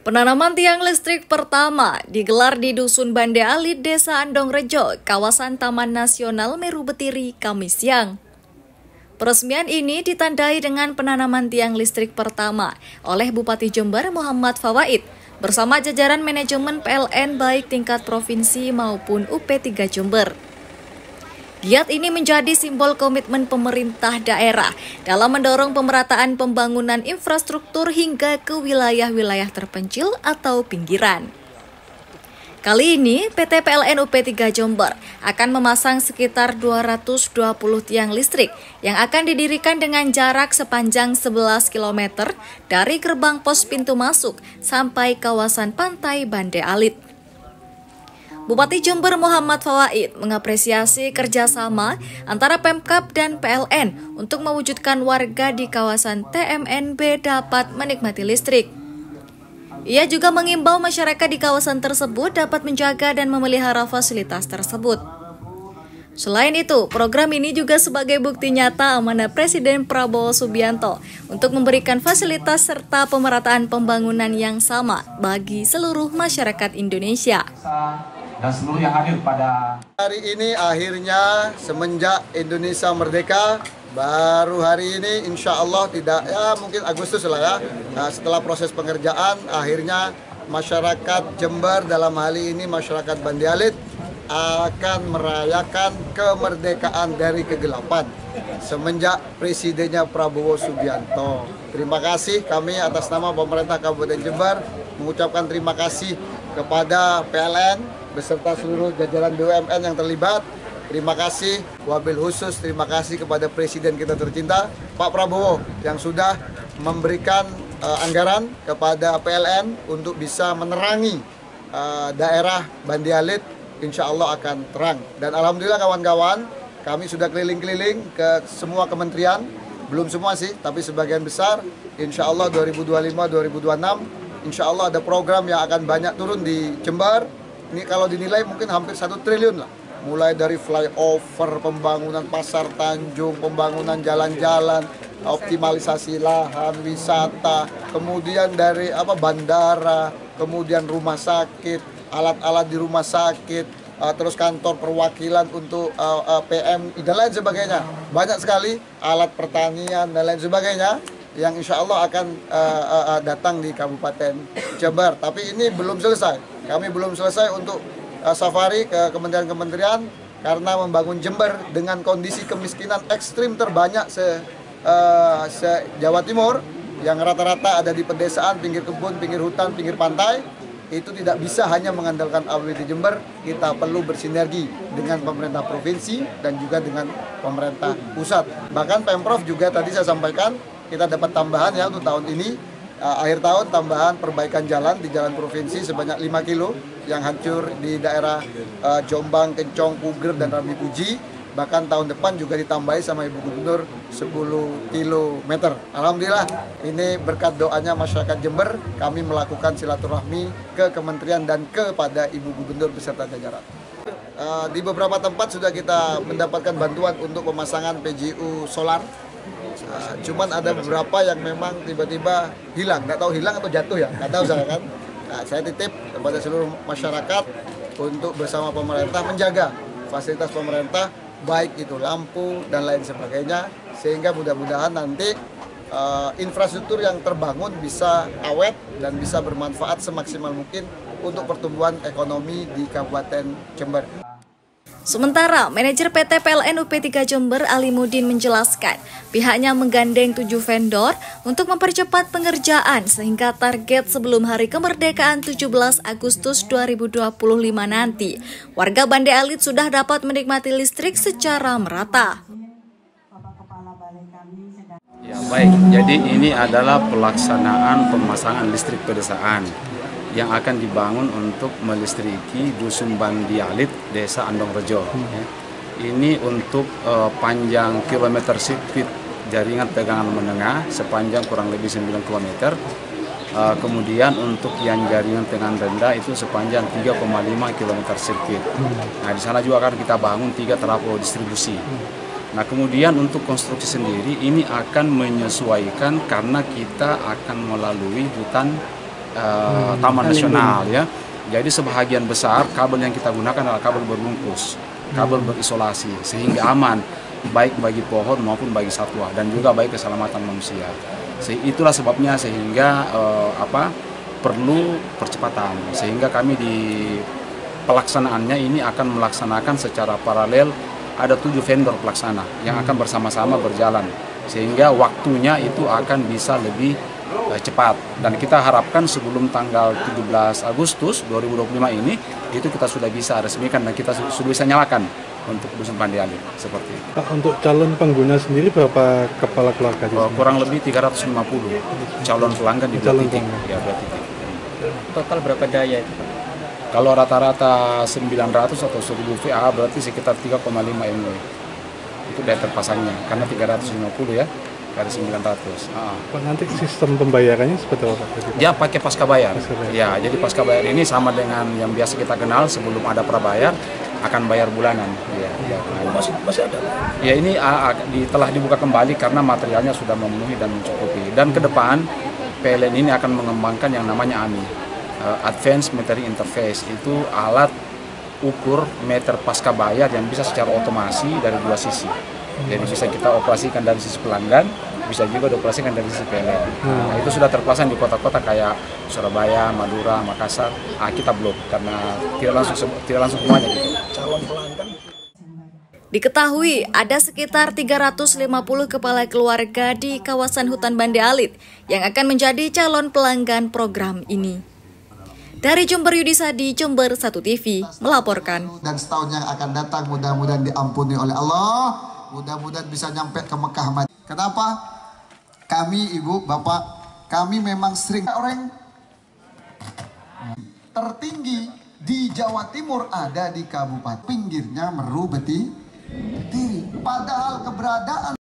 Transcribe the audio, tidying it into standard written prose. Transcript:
Penanaman tiang listrik pertama digelar di Dusun Bande Alit, Desa Andongrejo, kawasan Taman Nasional Meru Betiri, Kamis siang. Peresmian ini ditandai dengan penanaman tiang listrik pertama oleh Bupati Jember Muhammad Fawaid bersama jajaran manajemen PLN baik tingkat provinsi maupun UP3 Jember. Giat ini menjadi simbol komitmen pemerintah daerah dalam mendorong pemerataan pembangunan infrastruktur hingga ke wilayah-wilayah terpencil atau pinggiran. Kali ini, PT PLN UP3 Jember akan memasang sekitar 220 tiang listrik yang akan didirikan dengan jarak sepanjang 11 km dari gerbang pos pintu masuk sampai kawasan pantai Bande Alit. Bupati Jember Muhammad Fawaid mengapresiasi kerjasama antara Pemkab dan PLN untuk mewujudkan warga di kawasan TMNB dapat menikmati listrik. Ia juga mengimbau masyarakat di kawasan tersebut dapat menjaga dan memelihara fasilitas tersebut. Selain itu, program ini juga sebagai bukti nyata amanah Presiden Prabowo Subianto untuk memberikan fasilitas serta pemerataan pembangunan yang sama bagi seluruh masyarakat Indonesia. Dan seluruh yang hadir pada hari ini, akhirnya semenjak Indonesia merdeka, baru hari ini insya Allah mungkin Agustus lah ya. Nah, setelah proses pengerjaan, akhirnya masyarakat Jember dalam hal ini masyarakat Bande Alit akan merayakan kemerdekaan dari kegelapan semenjak Presidennya Prabowo Subianto. Terima kasih, kami atas nama pemerintah Kabupaten Jember mengucapkan terima kasih kepada PLN beserta seluruh jajaran BUMN yang terlibat. Terima kasih, wabil khusus terima kasih kepada Presiden kita tercinta, Pak Prabowo, yang sudah memberikan anggaran kepada PLN untuk bisa menerangi daerah Bande Alit, insya Allah akan terang. Dan alhamdulillah kawan-kawan, kami sudah keliling-keliling ke semua kementerian, belum semua sih, tapi sebagian besar, insya Allah 2025-2026, insya Allah ada program yang akan banyak turun di Jember. Ini kalau dinilai mungkin hampir 1 triliun lah. Mulai dari flyover, pembangunan pasar Tanjung, pembangunan jalan-jalan, optimalisasi lahan, wisata, kemudian dari bandara, kemudian rumah sakit, alat-alat di rumah sakit, terus kantor perwakilan untuk PMI dan lain sebagainya. Banyak sekali alat pertanian dan lain sebagainya yang insya Allah akan datang di Kabupaten Jember. Tapi ini belum selesai. Kami belum selesai untuk safari ke kementerian-kementerian karena membangun Jember dengan kondisi kemiskinan ekstrim terbanyak se-Jawa Timur yang rata-rata ada di pedesaan, pinggir kebun, pinggir hutan, pinggir pantai. Itu tidak bisa hanya mengandalkan APBD Jember, kita perlu bersinergi dengan pemerintah provinsi dan juga dengan pemerintah pusat. Bahkan Pemprov juga tadi saya sampaikan, kita dapat tambahan ya untuk tahun ini, akhir tahun tambahan perbaikan jalan di jalan provinsi sebanyak 5 kilo yang hancur di daerah Jombang, Kencong, Puger, dan Rami Puji. Bahkan tahun depan juga ditambahi sama Ibu Gubernur 10 kilometer. Alhamdulillah, ini berkat doanya masyarakat Jember, kami melakukan silaturahmi ke kementerian dan kepada Ibu Gubernur beserta jajaran. Di beberapa tempat sudah kita mendapatkan bantuan untuk pemasangan PGU solar. Cuman ada beberapa yang memang tiba-tiba hilang, nggak tahu hilang atau jatuh ya, nggak tahu saya kan. Nah, saya titip kepada seluruh masyarakat untuk bersama pemerintah menjaga fasilitas pemerintah, baik itu lampu dan lain sebagainya, sehingga mudah-mudahan nanti infrastruktur yang terbangun bisa awet dan bisa bermanfaat semaksimal mungkin untuk pertumbuhan ekonomi di Kabupaten Jember. Sementara, manajer PT PLN UP3 Jember Alimudin menjelaskan pihaknya menggandeng 7 vendor untuk mempercepat pengerjaan sehingga target sebelum hari kemerdekaan 17 Agustus 2025 nanti, warga Bande Alit sudah dapat menikmati listrik secara merata. Ya baik, jadi ini adalah pelaksanaan pemasangan listrik pedesaan yang akan dibangun untuk melistriki Dusun Bande Alit, Desa Andongrejo. Ini untuk panjang kilometer sirkuit jaringan tegangan menengah sepanjang kurang lebih 9 km. Kemudian untuk yang jaringan tegangan rendah itu sepanjang 3,5 km sirkuit. Nah, di sana juga akan kita bangun 3 trafo distribusi. Nah, kemudian untuk konstruksi sendiri ini akan menyesuaikan karena kita akan melalui hutan Taman Nasional ya. Jadi sebahagian besar kabel yang kita gunakan adalah kabel berbungkus, kabel berisolasi sehingga aman baik bagi pohon maupun bagi satwa dan juga baik keselamatan manusia. Itulah sebabnya sehingga perlu percepatan, sehingga kami di pelaksanaannya ini akan melaksanakan secara paralel. Ada 7 vendor pelaksana yang akan bersama-sama berjalan sehingga waktunya itu akan bisa lebih cepat, dan kita harapkan sebelum tanggal 17 Agustus 2025 ini itu kita sudah bisa resmikan dan kita sudah bisa nyalakan untuk Dusun Bande Alit seperti itu. Pak, untuk calon pengguna sendiri berapa kepala keluarga? Kurang lebih 350 calon pelanggan di 2 titik. Ya, 2 titik. Total berapa daya itu? Kalau rata-rata 900 atau 1000 VA berarti sekitar 3,5 MW. Itu daya terpasangnya, karena 350 ya, dari 900. Pak, nanti sistem pembayarannya seperti apa? Dia pakai pasca bayar. Ya, jadi pasca bayar ini sama dengan yang biasa kita kenal, sebelum ada prabayar akan bayar bulanan. Ya. Masih ada? Ya, ini telah dibuka kembali karena materialnya sudah memenuhi dan mencukupi. Dan ke depan PLN ini akan mengembangkan yang namanya AMI. Advanced Metering Interface, itu alat ukur meter pasca bayar yang bisa secara otomasi dari 2 sisi. Jadi bisa kita operasikan dari sisi pelanggan, bisa juga dioperasikan dari sisi PLN. Nah, itu sudah terpasang di kota-kota kayak Surabaya, Madura, Makassar. Kita belum karena tidak langsung semuanya gitu. Calon pelanggan. Diketahui ada sekitar 350 kepala keluarga di kawasan hutan Bande Alit yang akan menjadi calon pelanggan program ini. Dari Jember, Yudisadi, Jember 1 TV melaporkan. Dan setahun yang akan datang mudah-mudahan diampuni oleh Allah, mudah-mudahan bisa nyampe ke Mekah Madinah. Kenapa? Kami, Ibu, Bapak, kami memang sering orang tertinggi di Jawa Timur ada di kabupaten pinggirnya Meru Betiri. Padahal keberadaan